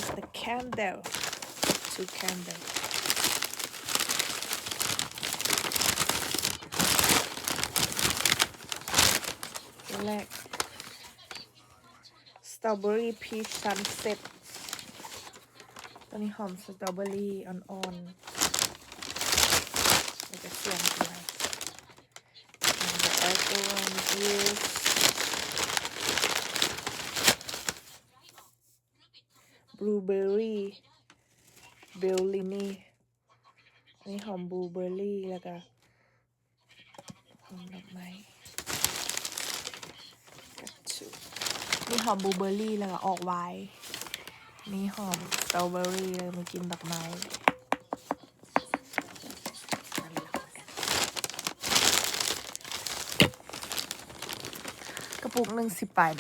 is the candle 2 candle ตัวแรก strawberry peach sunset ตัวนี้หอมสตรอเบอรี่อ่อนๆแล้วก็เสียงด้วย and the other one is blueberry bellini นี่หอมบลูเบอร์รี่แล้วก็หอมดอกไม้นี่หอมบลูเบอร์รี่แล้วก็ออกไวน์นี่หอมสตรอเบอรี่เลยมากินดอกไม้กระปุกหนึ่ง10 บาท